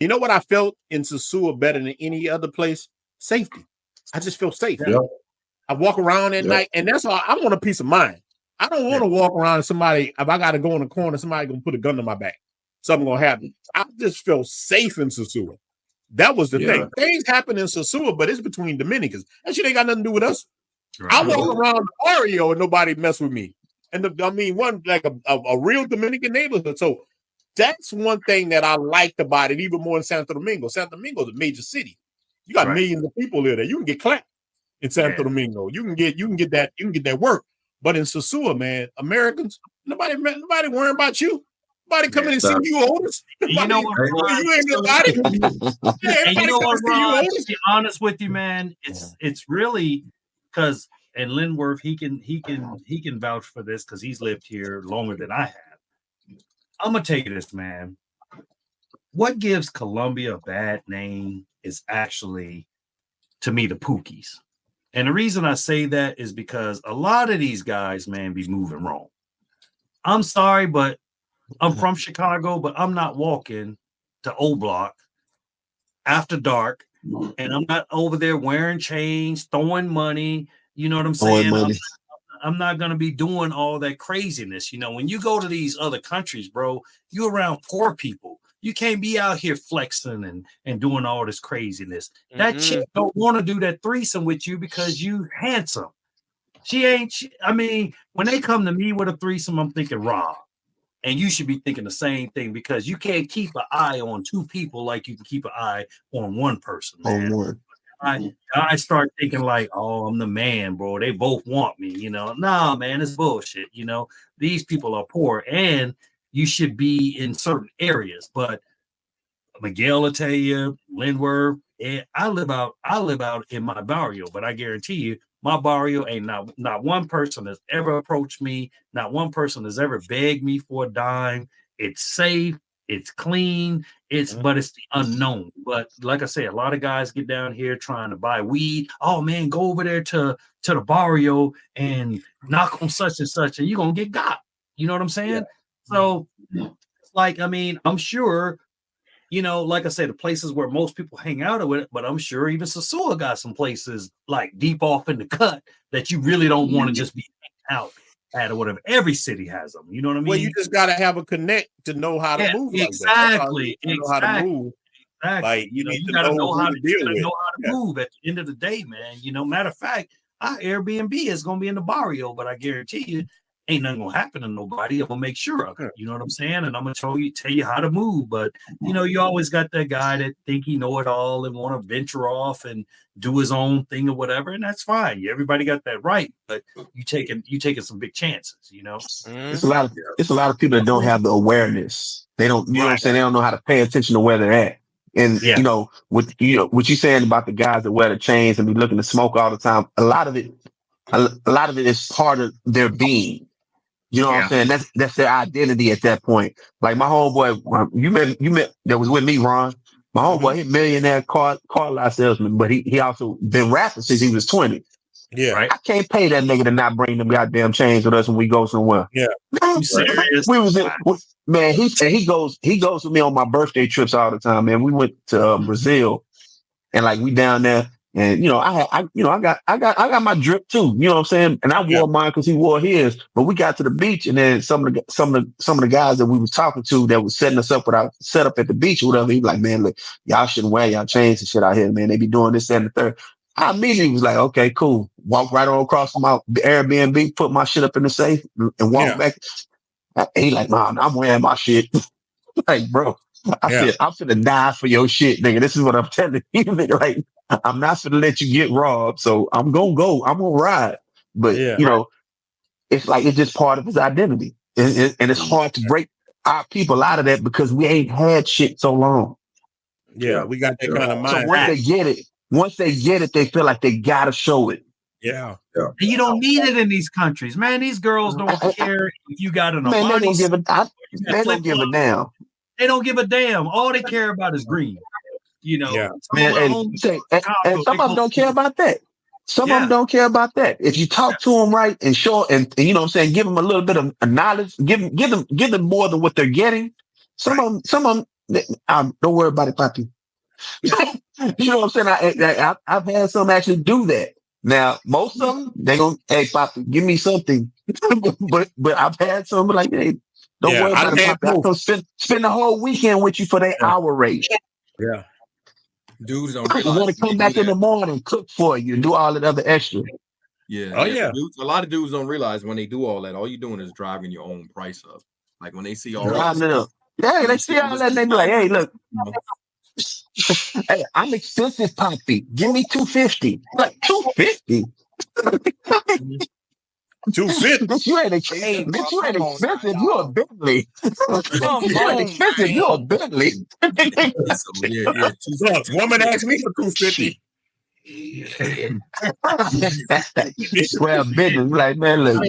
You know what I felt in Sosua better than any other place? Safety. I just feel safe. Yep. I walk around at night, and that's all. I want a peace of mind. I don't want to walk around and somebody, if I got to go in the corner, somebody going to put a gun to my back. Something going to happen. I just feel safe in Sosua. That was the thing. Things happen in Sosua, but it's between Dominicans. That shit ain't got nothing to do with us. Right. I walk around the barrio and nobody mess with me. And one like a real Dominican neighborhood. So that's one thing that I liked about it, even more in Santo Domingo. Santo Domingo is a major city. You got millions of people there. You can get clapped in Santo Domingo. You can get that work. But in Sosua, man, Americans, nobody worrying about you. Nobody coming and see you, Otis. You know what, Ron? You ain't nobody. And you know what, Ron? To be honest with you, man, it's really because and Linworth, he can vouch for this because he's lived here longer than I have. I'm gonna tell you this, man. What gives Colombia a bad name is actually, to me, the Pookies. And the reason I say that is because a lot of these guys, man, be moving wrong. I'm sorry, but I'm from Chicago, but I'm not walking to O Block after dark, and I'm not over there wearing chains, throwing money. You know what I'm saying? I'm not going to be doing all that craziness. You know, when you go to these other countries, bro, you're around poor people. You can't be out here flexing and doing all this craziness. That chick don't want to do that threesome with you because you handsome. I mean, when they come to me with a threesome, I'm thinking Rob. And you should be thinking the same thing because you can't keep an eye on two people like you can keep an eye on one person, man. I start thinking like, oh, I'm the man, bro. They both want me, you know. Nah, man, it's bullshit. You know, these people are poor and you should be in certain areas. But Miguel will tell you, Lindworth, I live out in my barrio, but I guarantee you, my barrio ain't not one person has ever approached me. Not one person has ever begged me for a dime. It's safe. It's clean. But it's the unknown. But like I said, a lot of guys get down here trying to buy weed. Oh man, go over there to the barrio and knock on such and such, and you're gonna get got. You know what I'm saying? Yeah. So, like, I mean, I'm sure, you know, like I said, the places where most people hang out with it, but I'm sure even Sosua got some places like deep off in the cut that you really don't want to just be out at or whatever. Every city has them. You know what I mean? Well, you just got to have a connect to know how to move. Exactly. Like know how to move. Exactly. Like you got to know how to move at the end of the day, man. You know, matter of fact, our Airbnb is going to be in the barrio, but I guarantee you, ain't nothing gonna happen to nobody. I'm gonna make sure of it. You know what I'm saying? And I'm gonna tell you how to move. But you know, you always got that guy that think he know it all and want to venture off and do his own thing or whatever, and that's fine. Everybody got that right, but you taking some big chances. You know, it's a lot of people that don't have the awareness. They don't. You know what I'm saying? They don't know how to pay attention to where they're at. And you know what you're saying about the guys that wear the chains and be looking to smoke all the time. A lot of it is part of their being. You know what I'm saying? That's their identity at that point. Like my homeboy, you met that was with me, Ron. My homeboy, he millionaire car lot salesman, but he also been rapping since he was 20. Yeah, right. I can't pay that nigga to not bring them goddamn chains with us when we go somewhere. Yeah, you serious? We was man. He goes with me on my birthday trips all the time. Man, we went to Brazil, and like we down there. And you know, I got my drip too. You know what I'm saying? And I wore mine because he wore his. But we got to the beach, and then some of the guys that we was talking to that was setting us up with our setup at the beach or whatever. He was like, "Man, look, y'all shouldn't wear y'all chains and shit out here, man. They be doing this, that, and the third." I immediately was like, "Okay, cool." Walk right on across from my Airbnb, put my shit up in the safe, and walk back. And he like, "Nah, I'm wearing my shit." Like, bro, I said, "I'm finna die for your shit, nigga. This is what I'm telling you, nigga. Like, I'm not gonna let you get robbed, so I'm gonna go. I'm gonna ride." But you know, it's like it's just part of his identity, and it's hard to break our people out of that because we ain't had shit so long. Yeah, we got that kind of mind. So once they get it, they feel like they gotta show it. Yeah. And you don't need it in these countries, man. These girls don't care if you got an man. They don't give a damn. They don't give a damn. All they care about is green. You know, man, and some of them don't care about that. Some of them don't care about that. If you talk to them right and show, and you know what I'm saying, give them a little bit of knowledge, give them more than what they're getting. Some of them Don't worry about it, Papi. You know what I'm saying? I've had some actually do that. Now, most of them, they gonna, hey, Papi, give me something. but I've had some like, hey, don't worry about it, Papi. I can spend the whole weekend with you for that hour rate. Yeah. Dudes don't realize. I want to come back in the morning, cook for you, and do all that other extra. Yeah. Oh, yeah. Dudes, a lot of dudes don't realize when they do all that, all you're doing is driving your own price up. Like when they see all that. Yeah, they see all that and they be like, hey, look. Hey, I'm expensive, Poppy. Give me $250. Like $250. $250. You ain't expensive. Bitch, you ain't expensive. You a Bentley. You ain't expensive. You a Bentley. Woman asked me for $250. Well, business like, man, look.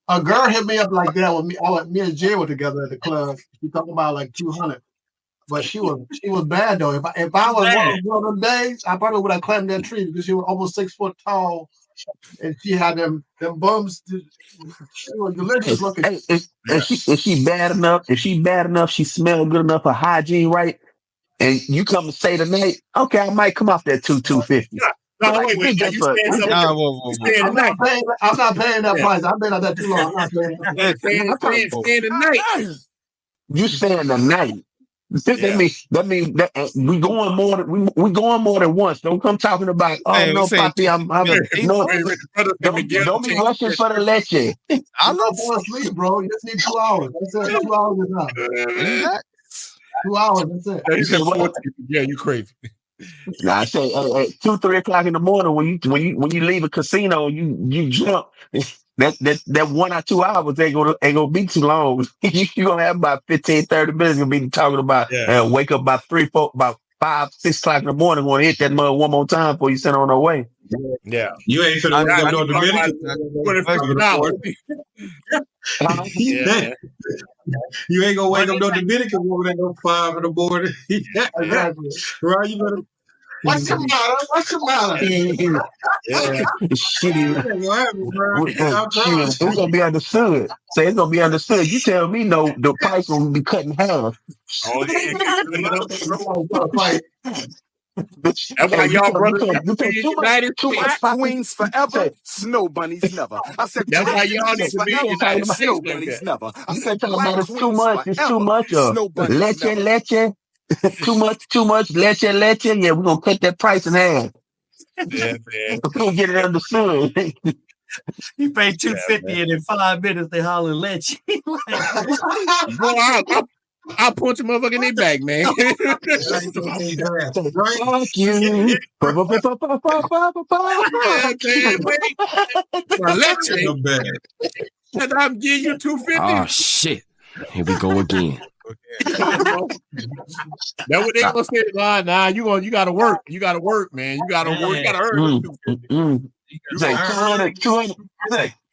A girl hit me up like that when me and Jay were together at the club. She talking about like 200. But she was bad though. If I was one of them days, I probably would have climbed that tree because she was almost 6 foot tall, and she had them bums. She was delicious looking. Hey, if she bad enough, she smelled good enough, her hygiene right, and you come to stay tonight, okay, I might come off that $250. No, wait. I'm not paying that price. I've been at that too long. I'm not paying. Staying the night. You staying the night. That means we going more than once. Don't come talking about no, Papi. Don't be rushing for the leche. I'm not falling asleep, bro. You just need 2 hours. That's it. 2 hours is enough. 2 hours. That's it. Yeah, you crazy. Now I say at 2-3 o'clock in the morning when you leave a casino, you jump. That 1 or 2 hours ain't gonna be too long. you gonna have about 15-30 minutes. Gonna be talking about wake up about 5-6 o'clock in the morning. Gonna hit that mud one more time before you send on our way. Yeah, you ain't finna wake up no Dominican. You ain't gonna wake up no Dominican woman at no 5 in the morning. Right? You better. What's the matter? It's gonna be understood. Say it's gonna be understood. You tell me no, the price will be cut in half. That's why y'all too much queens forever, snow bunnies never. I said that's why y'all need to be snow bunnies never. I said it's too much. It's too much. Leche. too much. Leche. Yeah, we're gonna cut that price in half. Yeah, man. We're gonna get it understood. You pay $250 and in 5 minutes they holler leche. I'll punch a motherfucker in their back, man. Fuck you. And I'm giving you $250. Oh shit! Here we go again. That's what they gonna say. Nah, you gotta work. You gotta work, man. You gotta work. You gotta earn.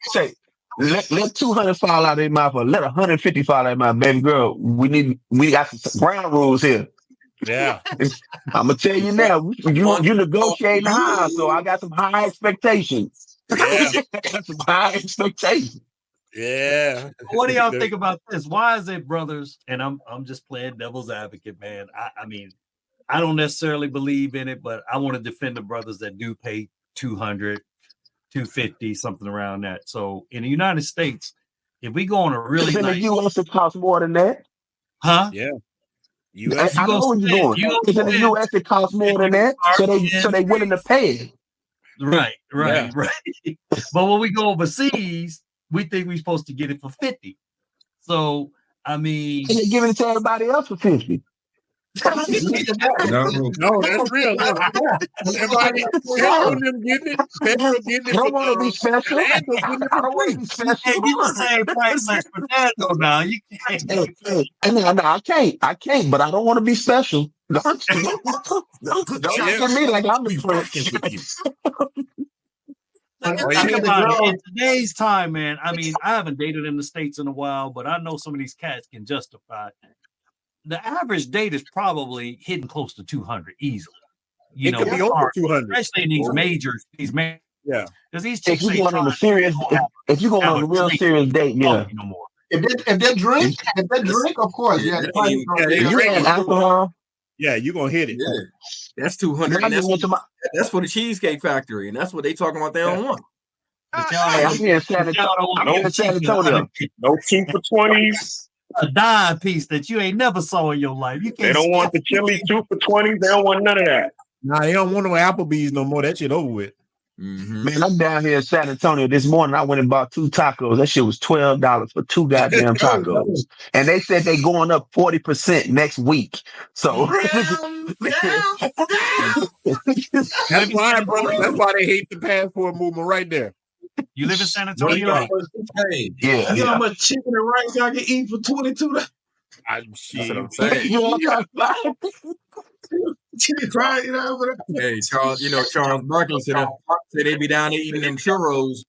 Say, let 200 fall out of their mouth, or let 150 fall out of my baby girl. We got some ground rules here. Yeah, I'm gonna tell you now. You negotiating high, so I got some high expectations. Yeah, some high expectations. Yeah. What do y'all think about this? Why is it, brothers? And I'm just playing devil's advocate, man. I mean, I don't necessarily believe in it, but I want to defend the brothers that do pay $200, $250, something around that. So in the United States, if we go on a really nice, in the US, it costs more than that. Huh? Yeah. US, I know where you're going. Because in the US, it costs more than that. So they willing to pay it. Right. But when we go overseas, we think we're supposed to get it for 50. So I mean, and they're giving it to everybody else for 50. No, that's real. Everybody getting it. Pedro getting it. I don't want to be special. I don't want to be special. Hey, give the same price like Fernando now. You can't. No, I can't. But I don't want to be special. Don't look at me like I'm the prince. In today's time, man, I mean, I haven't dated in the States in a while, but I know some of these cats can justify. The average date is probably hitting close to 200 easily. It could be over 200, especially in these majors. Yeah, because these if you going on a serious, if you going on a real serious date, yeah. If they drink, of course, yeah. If you had alcohol, yeah, you're gonna hit it. Yeah, that's 200. And that's for the Cheesecake Factory, and that's what they talking about. They don't want. I'm here in San Antonio. No 2 for 20s. A dime piece that you ain't never saw in your life. They don't want the chili 2 for 20s. They don't want none of that. Nah, they don't want no Applebee's no more. That shit over with. Man, I'm down here in San Antonio this morning. I went and bought 2 tacos. That shit was $12 for 2 goddamn tacos. And they said they going up 40% next week. So that's why, bro. That's why they hate the passport movement right there. You live in San Antonio? You know how much chicken and rice I can eat for $22? That's what I'm saying. Chicken fried, Hey, Charles, Charles Barkley said they be down there eating them churros